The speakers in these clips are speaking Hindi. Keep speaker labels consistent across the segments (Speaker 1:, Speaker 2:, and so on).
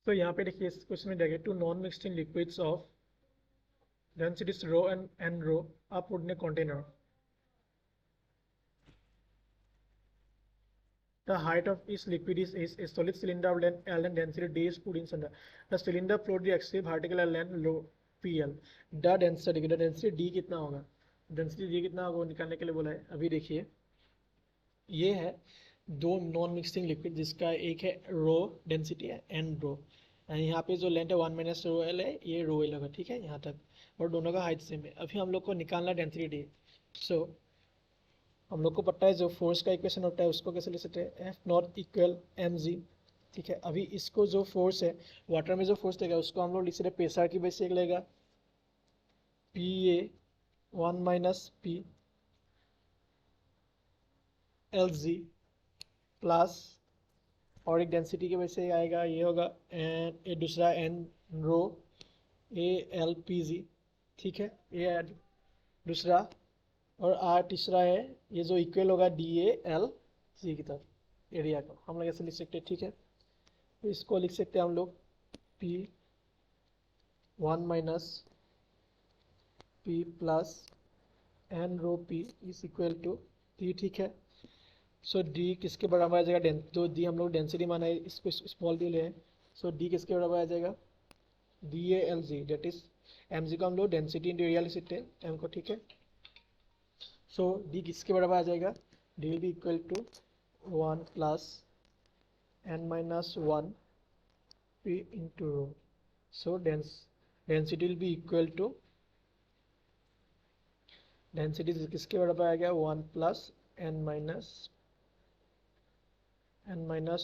Speaker 1: तो यहाँ पे देखिए इस क्वेश्चन में देखिए two non mixed in liquids of densities rho and rho are put in a container. The height of each liquid is a solid cylinder of length L and density D is put in center. The cylinder float the axial vertical length rho PL. The density D कितना होगा? Density D कितना होगा वो निकालने के लिए बोला है. अभी देखिए ये है दो नॉन मिक्सिंग लिक्विड जिसका एक है रो डेंसिटी है एंड रो, यहाँ पे जो लेंथ है 1 माइनस रो एल है, ये रो एल होगा, ठीक है यहाँ तक, और दोनों का हाइट सेम है. अभी हम लोग को निकालना डेंसिटी डी. सो हम लोग को पता है जो फोर्स का इक्वेशन होता है उसको कैसे लिख सकते हैं, F naught equal M G, ठीक है. अभी इसको जो फोर्स है वाटर में जो फोर्स देगा उसको हम लोग लिख सकते हैं प्रेशर की बेस से लेगा P A 1 minus P L G plus और एक डेंसिटी की वजह से आएगा ये होगा एन ए दूसरा N rho A L P G, ठीक है, ये दूसरा, और आर तीसरा है ये जो इक्वल होगा डी ए एल सी की तरफ एरिया को हम लोग ऐसे लिख सकते हैं, ठीक है. तो इसको लिख सकते हैं हम लोग P 1 minus P plus N rho P is equal to T, ठीक है. सो डी किसके बराबर आ जाएगा, जो डी हम लोग डेंसिटी माना है इसको स्मॉल डी ले हैं, सो डी किसके बराबर आ जाएगा D A L G, that is M G को हम लोग डेंसिटी इंटू एरिया लिख सकते हैं एम को, ठीक है. सो डी किसके बराबर आ जाएगा, D will be equal to 1 plus N minus 1 P into rho. So density will be equal to, density किसके बराबर आ गया 1 plus N minus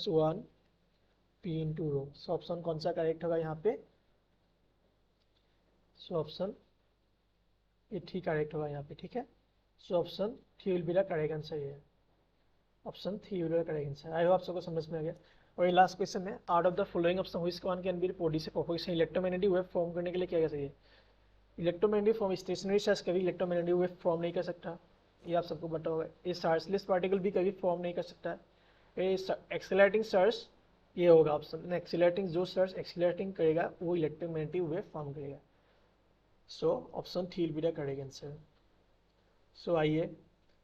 Speaker 1: 1 P into rho. So option कौन सा करेक्ट होगा यहाँ पे, सो ऑप्शन ये ठीक करेक्ट होगा यहाँ पे, ठीक है. So option 3 will be the correct answer. ये option 3 will be the correct answer. I hope आप सबको समझ में आ गया. और ये लास्ट क्वेश्चन है, out of the following option which one can be produce propagation electromagnetic wave form करने के लिए क्या चाहिए. इलेक्ट्रोमैग्नेटिक फॉर्म स्टेशनरी चार्ज कभी इलेक्ट्रोमैग्नेटिक वेव फॉर्म नहीं कर सकता, ये आप सबको पता होगा. ये चार्जलेस पार्टिकल भी कभी फॉर्म नहीं कर सकता. ये एक्सेलरेटिंग चार्ज ये होगा ऑप्शन, एक्सेलरेटिंग जो चार्ज एक्सेलरेटिंग करेगा वो इलेक्ट्रोमैग्नेटिक वेव फॉर्म करेगा. So option 3 will be the correct answer. So आइए,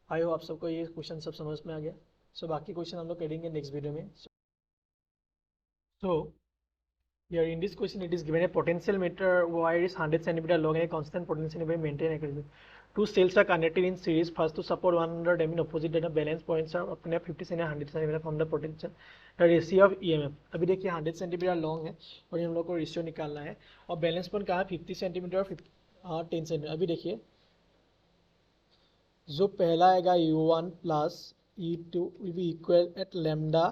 Speaker 1: आई होप आप सबको ये क्वेश्चन सब समझ में आ गया. सो बाकी क्वेश्चन हम लोग करेंगे नेक्स्ट वीडियो में. सो here in this question it is given a potential meter wire is 100 cm long and a constant potential will maintain accuracy. Two cells are connected in series first to support 100 m in opposite and balance points are अपने 50 cm 100 cm from the potential the ratio of EMF. अभी देखिए 100 cm लॉन्ग है और हम लोग को रेशियो निकालना है और बैलेंस पॉइंट कहाँ 50 cm और 10 cm. अभी देखिए जो पहला आएगा U1 plus E2 will be equal at lambda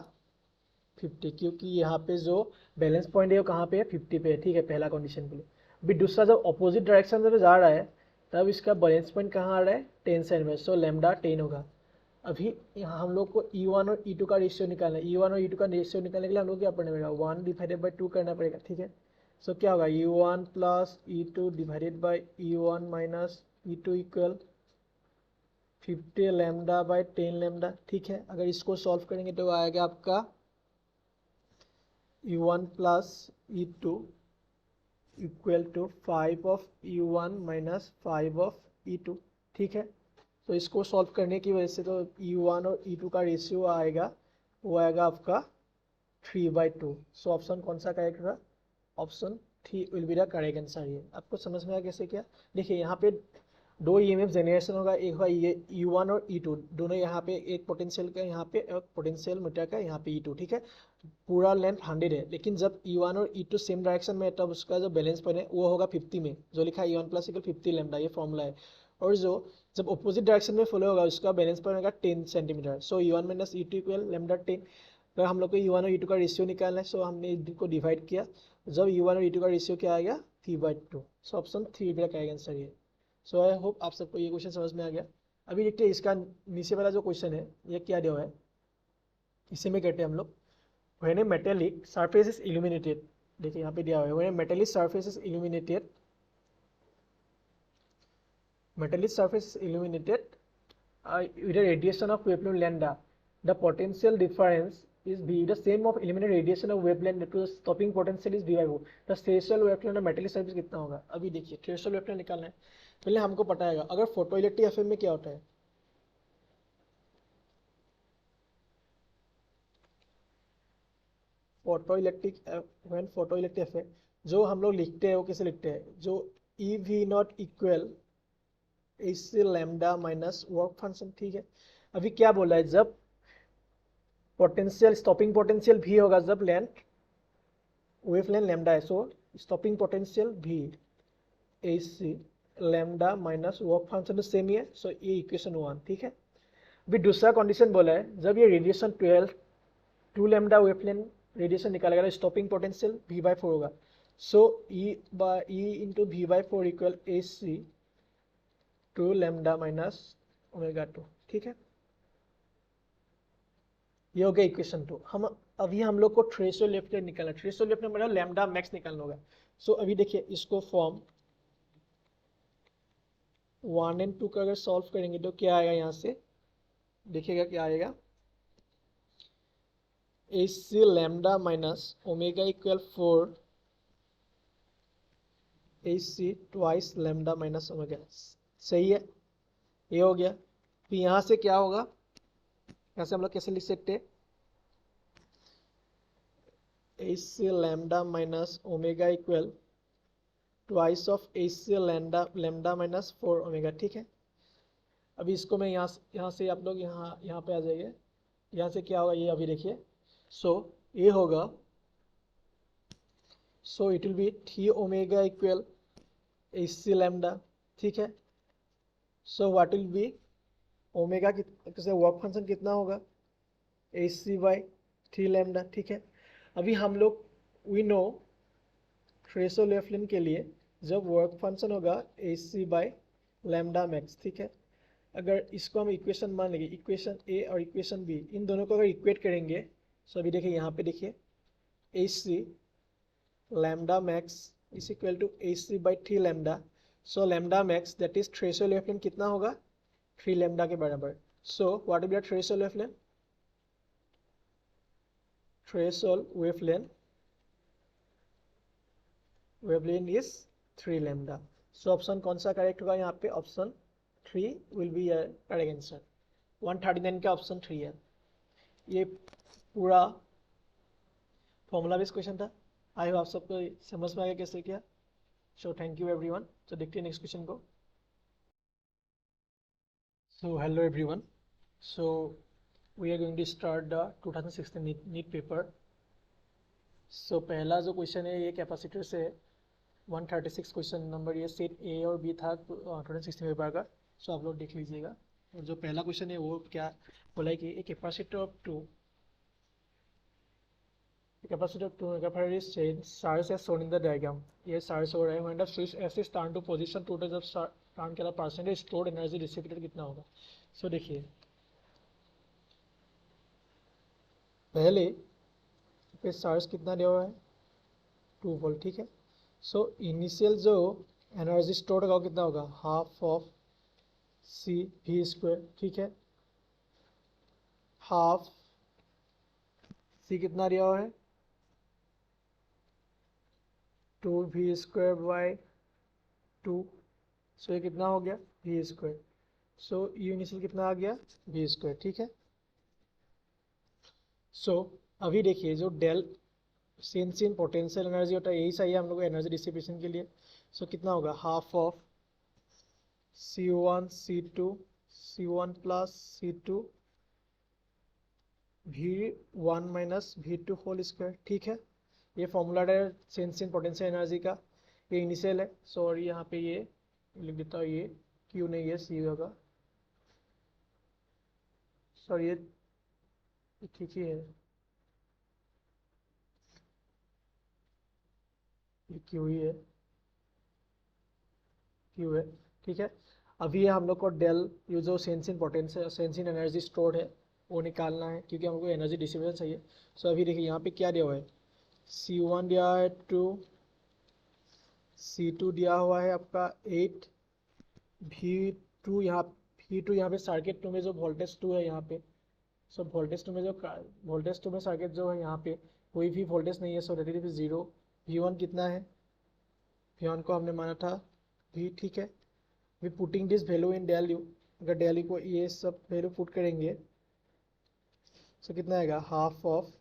Speaker 1: 50, क्योंकि यहाँ पे जो बैलेंस पॉइंट है वो कहाँ पे है 50 पे है, ठीक है, पहला कंडीशन के लिए. अभी दूसरा जब अपोजिट डायरेक्शन से जा रहा है तब इसका बैलेंस पॉइंट कहाँ आ रहा है 10 सेंट में, सो लैम्डा 10 होगा. अभी यहाँ हम लोग को E1 और E2 का रेशियो निकालना है. E1 और E2 का रेशियो निकालने के लिए हम लोग क्या करना पड़ेगा 1 डिवाइडेड बाई 2 करना पड़ेगा, ठीक है. सो क्या होगा E1 plus E2 divided by E1 minus E2 equal 50 lambda by 10 lambda, ठीक है. अगर इसको सॉल्व करेंगे तो आएगा आपका E1 plus E2 equal to 5 of E1 minus 5 of E2, ठीक है. तो इसको सॉल्व करने की वजह से तो E1 और E2 का रेशियो आएगा वो आएगा आपका 3/2. सो ऑप्शन कौन सा करेक्ट होगा, option 3 will be the correct answer. ये आपको समझ में आया कैसे क्या. देखिए यहाँ पे दो EMF जनरेशन होगा, एक होगा ये E1 और E2 दोनों यहाँ पे, एक पोटेंशियल का यहाँ पे और पोटेंशियल मीटर का यहाँ पे E2, ठीक है. पूरा लेंथ 100 है, लेकिन जब E1 और E2 सेम डायरेक्शन में है तब उसका जो बैलेंस पॉइंट है वो होगा 50 में, जो लिखा है E1 प्लस इक्वल 50 लैम्डा, ये फॉर्मूला है. और जो जब अपोजिट डायरेक्शन में फॉलो होगा उसका बैलेंस पॉइंट होगा 10 सेंटीमीटर. सो E1 minus E2 equal lambda 10. तो हम लोग को E1 और E2 का रेशियो निकालना है, सो हमने को डिवाइड किया, जब E1 और E2 का रेशियो क्या आएगा 3/2. सो ऑप्शन 3 भी का आंसर ये. सो आई होप आप सबको ये क्वेश्चन समझ में आ गया. अभी देखते हैं इसका नीचे वाला जो क्वेश्चन है ये क्या दिया हुआ है, इसी में कहते हैं हम लोग when a metallic surface is illuminated. देखिए यहाँ पे दिया हुआ है when a metallic surface is illuminated with a radiation of wavelength lambda, the potential difference is V. The same of eliminated radiation of wavelength to the stopping potential is V by O. The threshold wavelength of metallic surface कितना होगा? अभी देखिए थ्रेशोल्ड वेवलेंथ निकालना है, पहले हमको पता है अगर फोटोइलेक्ट्रिक एफएम में क्या होता है, फोटोइलेक्ट्रिक एफएम जो हम लोग लिखते हैं वो कैसे लिखते हैं, जो E V not equal H lambda minus work function, ठीक है। अभी क्या बोला है, जब पोटेंशियल स्टॉपिंग पोटेंशियल भी होगा जब लेंथ वेवलेंथ लैम्डा है, सो स्टॉपिंग पोटेंशियल भी H C lambda minus work function तो सेम ही है, सो ये इक्वेशन 1, ठीक है। अभी दूसरा कंडीशन बोला है, जब ये रेडिएशन 2 लैम्डा वेवलेंथ रेडिएशन निकालेगा स्टॉपिंग पोटेंशियल v बाई 4 होगा, so E into V by 4 equal H C 2 lambda minus omega 2, ठीक है। ये हो गया इक्वेशन 2। हम लोग को थ्रेशोल्ड वेवलेंथ निकालना है, थ्रेशोल्ड वेवलेंथ मतलब लैम्डा मैक्स निकालना होगा। सो अभी देखिए इसको फॉर्म 1 एंड 2 का अगर सॉल्व करेंगे तो क्या आएगा, यहाँ से देखिएगा क्या आएगा, H C lambda minus omega equal 4 H C twice lambda minus omega, सही है, ये हो गया। फिर यहाँ से क्या होगा, यहाँ से हम लोग कैसे लिख सकते हैं, H C lambda minus omega equal twice of H C lambda minus 4 omega, ठीक है। अभी इसको मैं यहाँ से आप लोग यहाँ पे आ जाइए, यहाँ से क्या होगा ये अभी देखिए, सो ये होगा, so it will be 3 omega equal H C lambda, ठीक है। So what will be omega कितने वर्क फंक्शन कितना होगा, एच सी बाई 3 लैम्डा, ठीक है। अभी हम लोग वी नो थ्रेशोल्ड वेवलेंथ के लिए जब वर्क फंक्शन होगा H C by lambda max, ठीक है। अगर इसको हम इक्वेशन मान लेंगे, इक्वेशन ए और इक्वेशन बी इन दोनों को अगर इक्वेट करेंगे, सो अभी देखिए यहाँ पे देखिए H C lambda max is equal to H C by 3 lambda, so lambda max that is threshold wavelength कितना होगा 3 लैम्डा के बराबर। So what will be the threshold wavelength, threshold wavelength is 3 lambda. So option कौन सा करेक्ट होगा यहाँ पे, option 3 will be correct answer. 139 का ऑप्शन 3 है। ये पूरा फॉर्मूला बेस्ड क्वेश्चन था। आई होप आप सबको समझ में आ गया कैसे किया। So thank you everyone. तो देखते हैं नेक्स्ट क्वेश्चन को। So hello everyone, so we are going to start the 2016 NEET paper. सो पहला जो क्वेश्चन है ये कैपेसिटर से है, 136 क्वेश्चन नंबर, ये सेट ए और बी था 2016 पेपर का। सो आप लोग देख लीजिएगा। और जो पहला क्वेश्चन है वो क्या बोला है कि a capacitor of 2 capacity of 2 megafarad is changed, charge as shown in the diagram। ये charge हो रहा है when the switch S is turned to position 2 जब टर्न के बाद परसेंटेज स्टोर्ड एनर्जी डिसिपेटेड कितना होगा। सो देखिए पहले पे चार्ज कितना दिया हुआ है 2 वोल्ट, ठीक है। सो इनिशियल जो एनर्जी स्टोर्ड होगा कितना होगा half of C V square, ठीक है। हाफ सी कितना दिया हुआ है 2 वी स्क्वायर बाई 2, सो ये कितना हो गया V square. So U initial कितना आ गया वी स्क्वायर, ठीक है। सो अभी देखिए जो del change in potential energy होता है यही चाहिए हम लोग को एनर्जी डिसिपेशन के लिए। सो कितना होगा half of C1 C2 C1 plus C2 V1 minus V2 whole square, ठीक है। ये फॉर्मूला है चेंज इन पोटेंशियल एनर्जी का, ये इनिशियल है। सो और यहाँ पे ये लिख देता हूँ, ये Q नहीं है C होगा, सॉरी ये ठीक ही है, ये Q ही है, Q है, ठीक है। अभी ये हम लोग को डेल ये जो sense in potential sense in energy stored है वो निकालना है क्योंकि हमको एनर्जी डिसिपेशन चाहिए। सो अभी देखिए यहाँ पे क्या दिया हुआ है C1 दिया है 2, C2 दिया हुआ है आपका 8, V2 यहाँ पे सर्किट 2 में जो वोल्टेज 2 है यहाँ पे सो वोल्टेज टू में सर्किट जो है यहाँ पे कोई भी वोल्टेज नहीं है, सो रिलेटिव जीरो। V1 कितना है, V1 को हमने माना था V, ठीक है। We putting this value in del U, अगर डेल यू को ये सब वैल्यू पुट करेंगे सो कितना आएगा, half of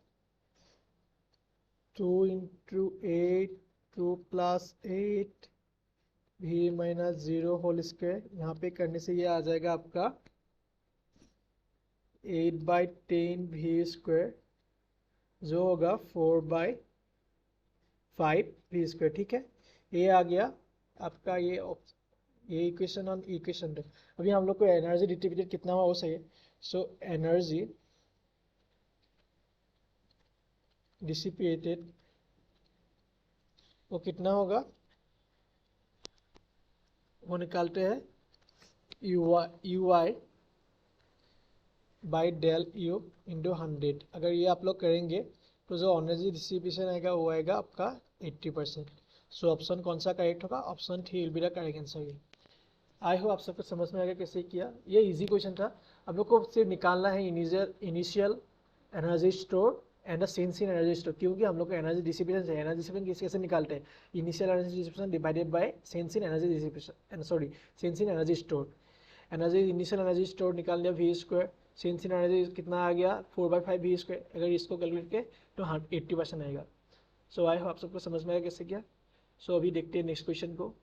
Speaker 1: 2 into 8, 2 plus 8 V minus 0 whole square. यहाँ पे करने से ये आ जाएगा आपका 8/10 V स्क्वायर, जो होगा 4/5 V स्क्वायर, ठीक है। ये आ गया आपका ये इक्वेशन ऑन इक्वेशन 2। अभी हम लोग को एनर्जी डिस्ट्रीब्यूटेड कितना हुआ वो सही है। सो एनर्जी डिसिपेटेड वो कितना होगा, वो निकालते हैं U I by del U into 100। अगर ये आप लोग करेंगे तो जो एनर्जी डिस्ट्रीब्यूशन आएगा वो आएगा आपका 80%। सो ऑप्शन कौन सा करेक्ट होगा, option 3 will be the correct answer. I hope आप सबको समझ में आएगा कैसे किया। ये इजी क्वेश्चन था। अब लोग को सिर्फ निकालना है initial energy store and the sense in energy store, क्योंकि हम लोग को एनर्जी डिसिपेशन है। एनर्जी डिसिपेशन कैसे निकालते हैं, initial energy dissipation divided by sense in energy dissipation, sorry sense in energy store. Energy initial energy store निकाल लिया V square, sense in energy कितना आ गया 4/5 V स्क्वायर। अगर इसको कैलकुलेट करें तो 80% आएगा। सो आई होप आप सबको समझ में आएगा कैसे किया। सो अभी देखते हैं नेक्स्ट क्वेश्चन को।